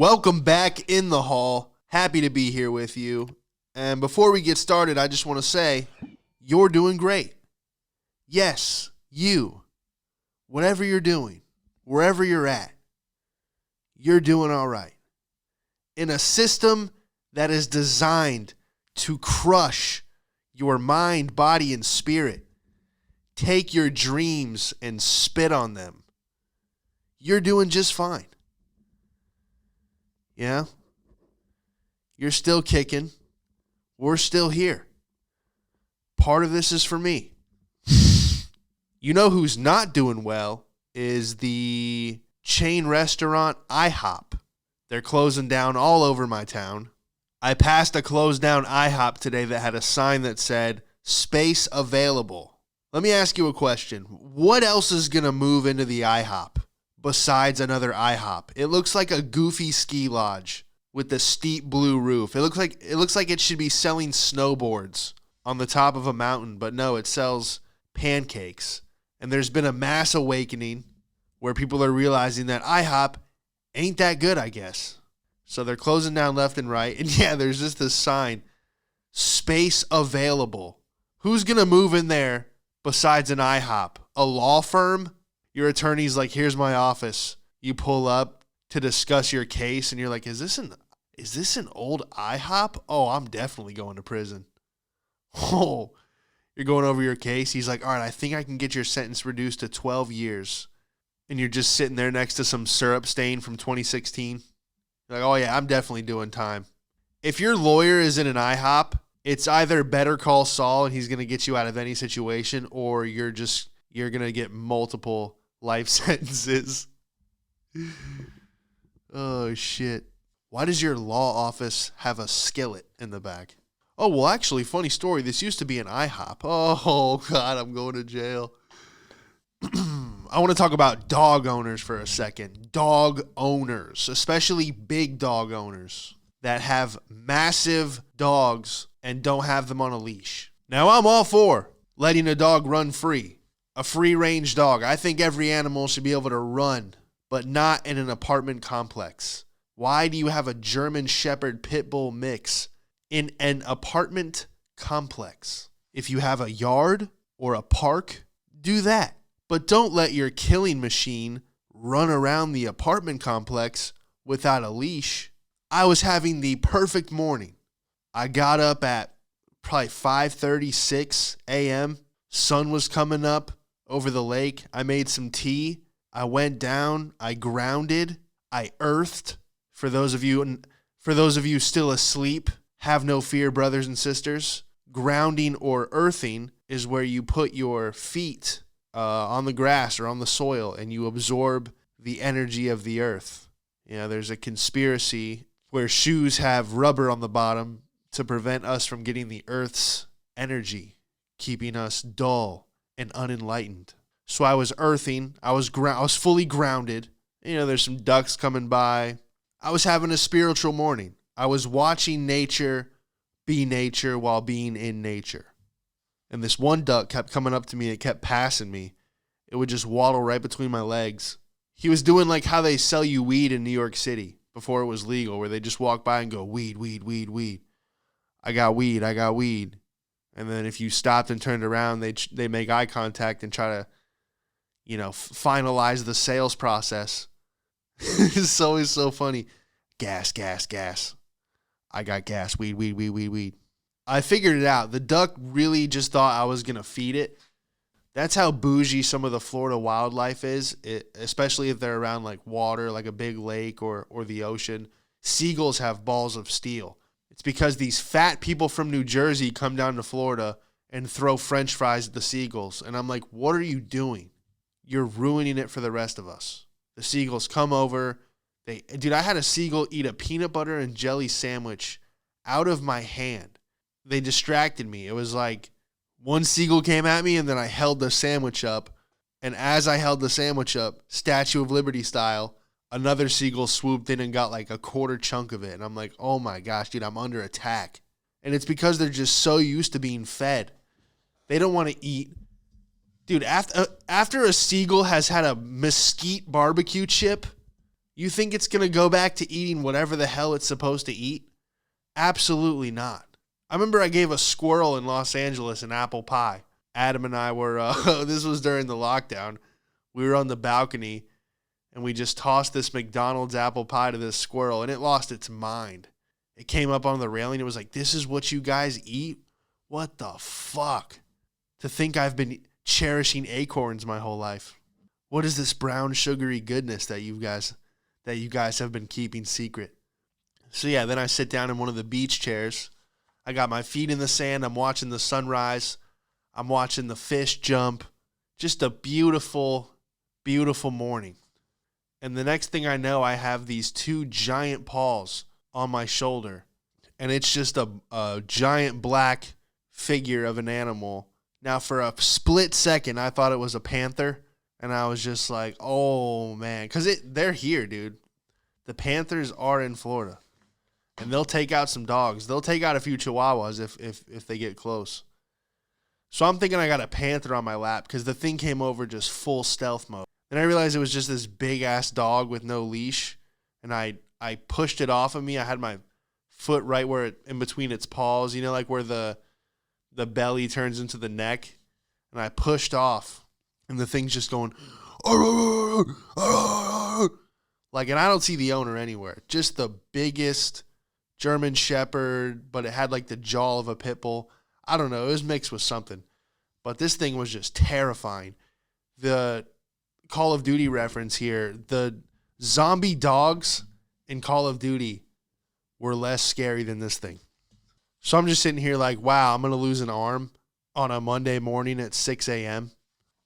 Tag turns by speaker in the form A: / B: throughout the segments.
A: Welcome back in the hall. Happy to be here with you. And before we get started, I just want to say, you're doing great. Yes, you. Whatever you're doing, wherever you're at, you're doing all right. In a system that is designed to crush your mind, body, and spirit, take your dreams and spit on them, you're doing just fine. Yeah? You're still kicking. We're still here. Part of this is for me. You know who's not doing well is the chain restaurant IHOP. They're closing down all over my town. I passed a closed down IHOP today that had a sign that said, space available. Let me ask you a question. What else is going to move into the IHOP besides another IHOP? It looks like a goofy ski lodge with the steep blue roof. It looks like it should be selling snowboards on the top of a mountain, but no, it sells pancakes. And there's been a mass awakening where people are realizing that IHOP ain't that good, I guess. So they're closing down left and right. And yeah, there's just this sign, space available. Who's going to move in there besides an IHOP? A law firm? Your attorney's like, here's my office. You pull up to discuss your case, and you're like, is this an old IHOP? Oh, I'm definitely going to prison. Oh, you're going over your case. He's like, all right, I think I can get your sentence reduced to 12 years. And you're just sitting there next to some syrup stain from 2016. You're like, oh yeah, I'm definitely doing time. If your lawyer is in an IHOP, it's either Better Call Saul and he's going to get you out of any situation, or you're going to get multiple life sentences. Oh, shit. Why does your law office have a skillet in the back? Oh, well, actually, funny story. This used to be an IHOP. Oh, God, I'm going to jail. I want to talk about dog owners for a second. Dog owners, especially big dog owners that have massive dogs and don't have them on a leash. Now, I'm all for letting a dog run free. A free-range dog. I think every animal should be able to run, but not in an apartment complex. Why do you have a German Shepherd Pit Bull mix in an apartment complex? If you have a yard or a park, do that. But don't let your killing machine run around the apartment complex without a leash. I was having the perfect morning. I got up at probably 5:36 a.m. Sun was coming up over the lake. I made some tea. I went down. I grounded. I earthed. For those of you still asleep, have no fear, brothers and sisters. Grounding or earthing is where you put your feet on the grass or on the soil and you absorb the energy of the earth. You know, there's a conspiracy where shoes have rubber on the bottom to prevent us from getting the earth's energy, keeping us dull and unenlightened. So I was earthing. I was fully grounded. You know, there's some ducks coming by. I was having a spiritual morning. I was watching nature be nature while being in nature. And this one duck kept coming up to me. It kept passing me. It would just waddle right between my legs. He was doing like how they sell you weed in New York City before it was legal, where they just walk by and go, weed, weed, weed, weed. I got weed, I got weed. And then if you stopped and turned around, they make eye contact and try to, you know, finalize the sales process. It's always so funny. Gas, gas, gas. I got gas, weed, weed, weed, weed, weed. I figured it out. The duck really just thought I was going to feed it. That's how bougie some of the Florida wildlife is, especially if they're around like water, like a big lake or the ocean. Seagulls have balls of steel. It's because these fat people from New Jersey come down to Florida and throw French fries at the seagulls. And I'm like, what are you doing? You're ruining it for the rest of us. The seagulls come over. Dude, I had a seagull eat a peanut butter and jelly sandwich out of my hand. They distracted me. It was like one seagull came at me and then I held the sandwich up. And as I held the sandwich up, Statue of Liberty style, another seagull swooped in and got like a quarter chunk of it. And I'm like, oh my gosh, dude, I'm under attack. And it's because they're just so used to being fed. They don't want to eat. Dude, after a seagull has had a mesquite barbecue chip, You think it's going to go back to eating whatever the hell it's supposed to eat? Absolutely not. I remember I gave a squirrel in Los Angeles an apple pie. Adam and I were, this was during the lockdown. We were on the balcony and we just tossed this McDonald's apple pie to this squirrel and it lost its mind. It came up on the railing. It was like, this is what you guys eat? What the fuck? To think I've been cherishing acorns my whole life. What is this brown sugary goodness that you guys have been keeping secret? So yeah, then I sit down in one of the beach chairs. I got my feet in the sand. I'm watching the sunrise. I'm watching the fish jump. Just a beautiful, beautiful morning. And the next thing I know, I have these two giant paws on my shoulder. And it's just a giant black figure of an animal. Now, for a split second, I thought it was a panther. And I was just like, oh, man. Because they're here, dude. The Panthers are in Florida. And they'll take out some dogs. They'll take out a few chihuahuas if they get close. So I'm thinking I got a panther on my lap because the thing came over just full stealth mode. Then I realized it was just this big-ass dog with no leash. And I pushed it off of me. I had my foot right where in between its paws, you know, like where the belly turns into the neck. And I pushed off. And the thing's just going, like, and I don't see the owner anywhere. Just the biggest German Shepherd, but it had like the jaw of a pit bull. I don't know. It was mixed with something. But this thing was just terrifying. The Call of Duty reference here, the zombie dogs in Call of Duty were less scary than this thing. So I'm just sitting here like, wow, I'm going to lose an arm on a Monday morning at 6 a.m.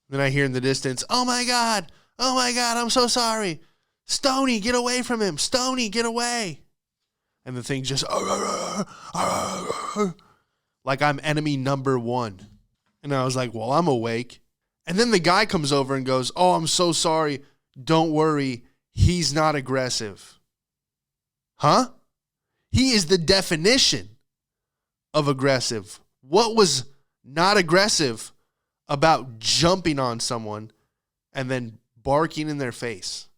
A: Then I hear in the distance, oh my God, I'm so sorry. Stoney, get away from him. Stoney, get away. And the thing just, like I'm enemy number one. And I was like, well, I'm awake. And then the guy comes over and goes, oh, I'm so sorry. Don't worry. He's not aggressive. Huh? He is the definition of aggressive. What was not aggressive about jumping on someone and then barking in their face?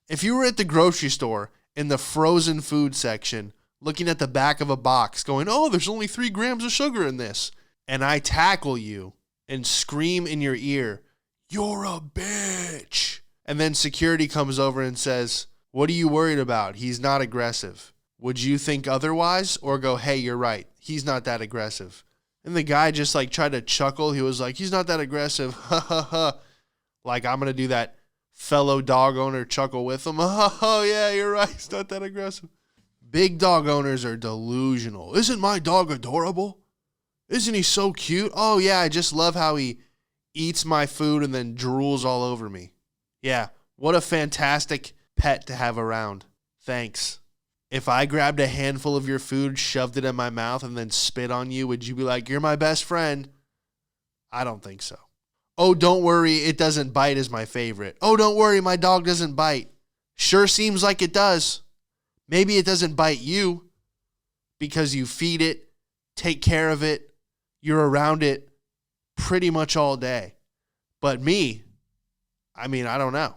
A: If you were at the grocery store in the frozen food section, looking at the back of a box going, oh, there's only 3 grams of sugar in this, and I tackle you and scream in your ear, you're a bitch. And then security comes over and says, what are you worried about? He's not aggressive. Would you think otherwise or go, hey, you're right. He's not that aggressive. And the guy just like tried to chuckle. He was like, he's not that aggressive. Ha ha ha. Like I'm going to do that fellow dog owner chuckle with him. Oh yeah, you're right. He's not that aggressive. Big dog owners are delusional. Isn't my dog adorable? Isn't he so cute? Oh yeah, I just love how he eats my food and then drools all over me. Yeah, what a fantastic pet to have around. Thanks. If I grabbed a handful of your food, shoved it in my mouth, and then spit on you, would you be like, you're my best friend? I don't think so. Oh, don't worry, it doesn't bite is my favorite. Oh, don't worry, my dog doesn't bite. Sure seems like it does. Maybe it doesn't bite you because you feed it, take care of it, you're around it pretty much all day. But me, I don't know.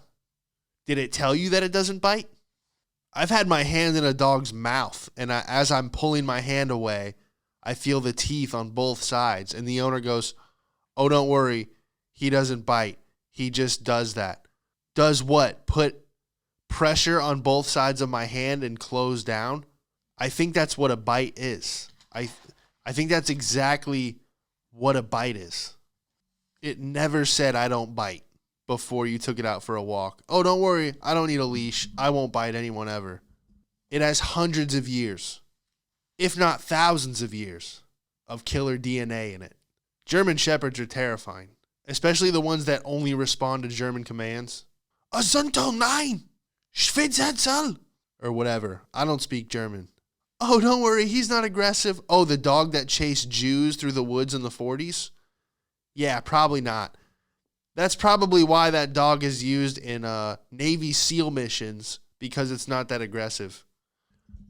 A: Did it tell you that it doesn't bite? I've had my hand in a dog's mouth, and as I'm pulling my hand away, I feel the teeth on both sides. And the owner goes, oh, don't worry, he doesn't bite. He just does that. Does what? Put pressure on both sides of my hand and close down? I think that's what a bite is. I think that's exactly what a bite is. It never said I don't bite before you took it out for a walk. Oh, don't worry. I don't need a leash. I won't bite anyone ever. It has hundreds of years, if not thousands of years, of killer DNA in it. German Shepherds are terrifying, especially the ones that only respond to German commands. Asunto nein! Schwitzhetzel! Or whatever. I don't speak German. Oh, don't worry. He's not aggressive. Oh, the dog that chased Jews through the woods in the 40s? Yeah, probably not. That's probably why that dog is used in Navy SEAL missions, because it's not that aggressive.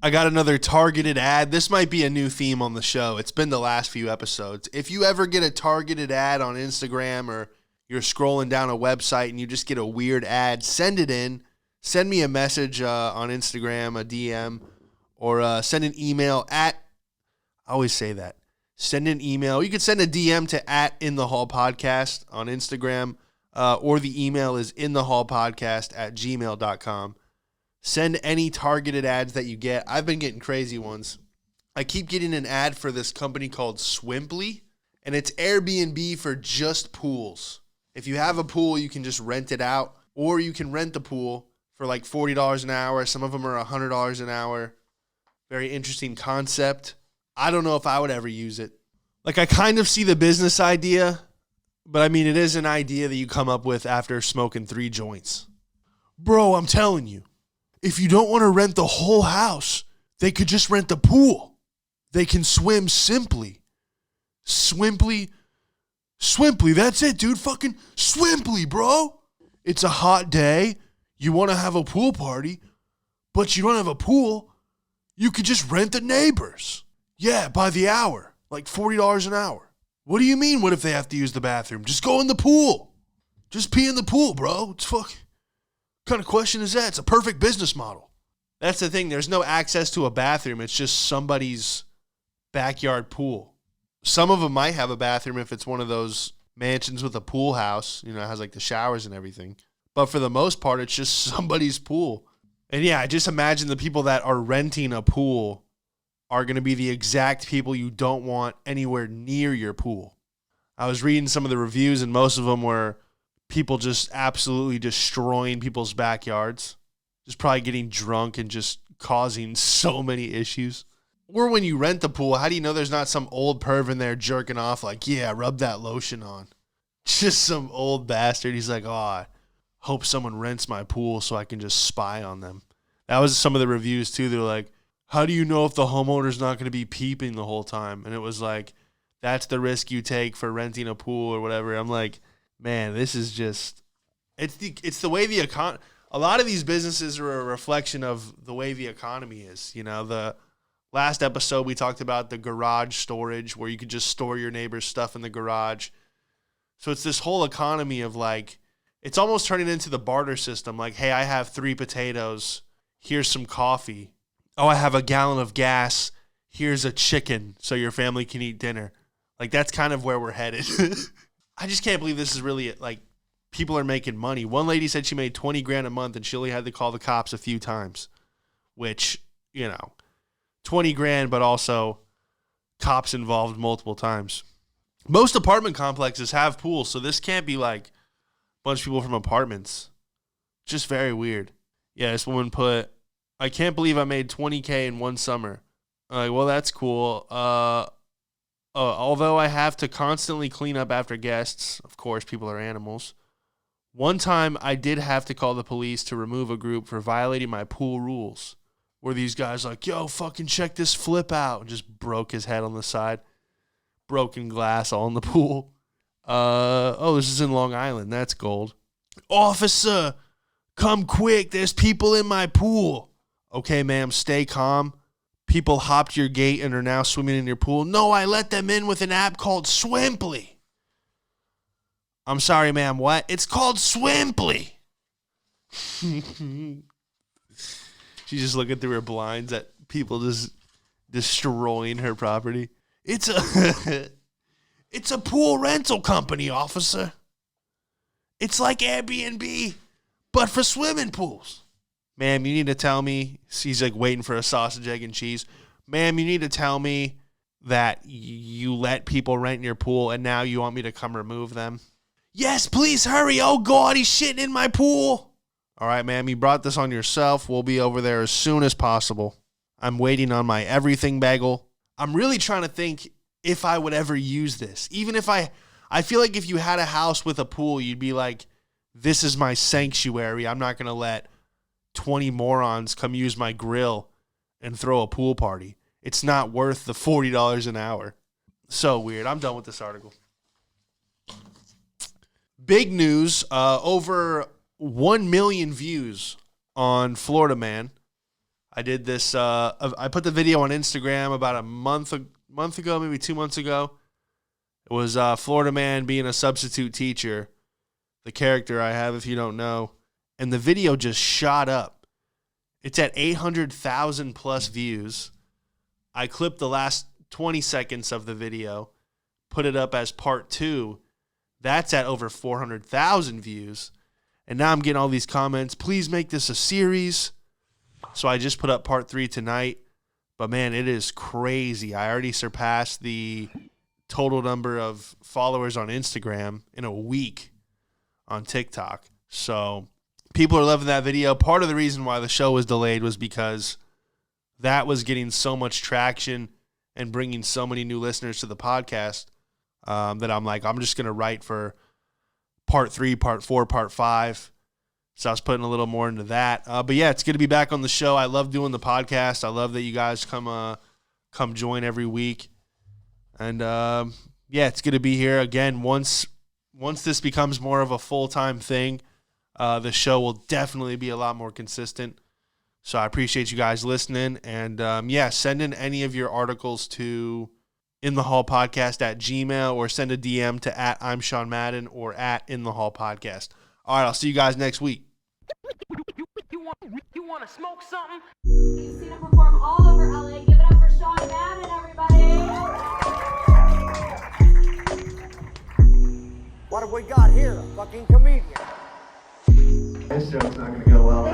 A: I got another targeted ad. This might be a new theme on the show. It's been the last few episodes. If you ever get a targeted ad on Instagram or you're scrolling down a website and you just get a weird ad, send it in. send me a message on Instagram, a DM, or send an email at, I always say that, send an email. You can send a DM to at InTheHallPodcast on Instagram, or the email is inthehallpodcast@gmail.com. Send any targeted ads that you get. I've been getting crazy ones. I keep getting an ad for this company called Swimply, and it's Airbnb for just pools. If you have a pool, you can just rent it out, or you can rent the pool for like $40 an hour. Some of them are $100 an hour. Very interesting concept. I don't know if I would ever use it. Like, I kind of see the business idea, but I mean, it is an idea that you come up with after smoking 3 joints. Bro, I'm telling you, if you don't want to rent the whole house, they could just rent the pool. They can swim simply. Swimply, that's it, dude. Fucking Swimply, bro. It's a hot day. You want to have a pool party, but you don't have a pool. You could just rent the neighbors. Yeah, by the hour. Like $40 an hour. What do you mean, what if they have to use the bathroom? Just go in the pool. Just pee in the pool, bro. It's what kind of question is that? It's a perfect business model. That's the thing. There's no access to a bathroom. It's just somebody's backyard pool. Some of them might have a bathroom if it's one of those mansions with a pool house. You know, it has like the showers and everything. But for the most part, it's just somebody's pool. And yeah, just imagine the people that are renting a pool are going to be the exact people you don't want anywhere near your pool. I was reading some of the reviews, and most of them were people just absolutely destroying people's backyards, just probably getting drunk and just causing so many issues. Or when you rent the pool, how do you know there's not some old perv in there jerking off like, yeah, rub that lotion on? Just some old bastard. He's like, oh, I hope someone rents my pool so I can just spy on them. That was some of the reviews too. They're like, how do you know if the homeowner's not going to be peeping the whole time? And it was like, that's the risk you take for renting a pool or whatever. I'm like, man, this is just, it's the way the econ. A lot of these businesses are a reflection of the way the economy is. You know, the last episode we talked about the garage storage where you could just store your neighbor's stuff in the garage. So it's this whole economy of like, it's almost turning into the barter system. Like, hey, I have 3 potatoes. Here's some coffee. Oh, I have a gallon of gas. Here's a chicken so your family can eat dinner. Like, that's kind of where we're headed. I just can't believe this is really, like, people are making money. One lady said she made $20,000 a month and she only had to call the cops a few times, which, you know, $20,000, but also cops involved multiple times. Most apartment complexes have pools, so this can't be like a bunch of people from apartments. Just very weird. Yeah, this woman put, I can't believe I made $20,000 in one summer. I'm like, well, that's cool. Although I have to constantly clean up after guests, of course, people are animals. One time I did have to call the police to remove a group for violating my pool rules. Where these guys like, yo, fucking check this flip out. And just broke his head on the side. Broken glass all in the pool. This is in Long Island. That's gold. Officer, come quick. There's people in my pool. Okay, ma'am, stay calm. People hopped your gate and are now swimming in your pool. No, I let them in with an app called Swimply. I'm sorry, ma'am, what? It's called Swimply. She's just looking through her blinds at people just destroying her property. It's a pool rental company, officer. It's like Airbnb, but for swimming pools. Ma'am, you need to tell me, he's like waiting for a sausage, egg, and cheese. Ma'am, you need to tell me that you let people rent your pool and now you want me to come remove them. Yes, please hurry. Oh, God, he's shitting in my pool. All right, ma'am, you brought this on yourself. We'll be over there as soon as possible. I'm waiting on my everything bagel. I'm really trying to think if I would ever use this. Even if I feel like if you had a house with a pool, you'd be like, this is my sanctuary. I'm not going to let 20 morons come use my grill and throw a pool party. It's not worth the $40 an hour. So weird. I'm done with this article. Big news, over 1 million views on Florida Man. I did this, I put the video on Instagram about a month ago, maybe 2 months ago. It was Florida Man being a substitute teacher, the character I have if you don't know. and the video just shot up. It's at 800,000 plus views. I clipped the last 20 seconds of the video, put it up as part 2. That's at over 400,000 views. And now I'm getting all these comments, please make this a series. So I just put up part 3 tonight. But man, it is crazy. I already surpassed the total number of followers on Instagram in a week on TikTok. So people are loving that video. Part of the reason why the show was delayed was because that was getting so much traction and bringing so many new listeners to the podcast that I'm like, I'm just going to write for part 3, part 4, part 5. So I was putting a little more into that. But yeah, it's good to be back on the show. I love doing the podcast. I love that you guys come join every week. And yeah, it's good to be here again. Once this becomes more of a full-time thing, the show will definitely be a lot more consistent. So I appreciate you guys listening. And yeah, send in any of your articles to inthehallpodcast@gmail.com or send a DM to @I'mSeanMadden or @InTheHallPodcast. All right, I'll see you guys next week.
B: You want to smoke something?
C: You've seen him perform all over LA. Give it up for Sean Madden, everybody.
D: What have we got here? A fucking comedian.
E: This joke's not gonna go well.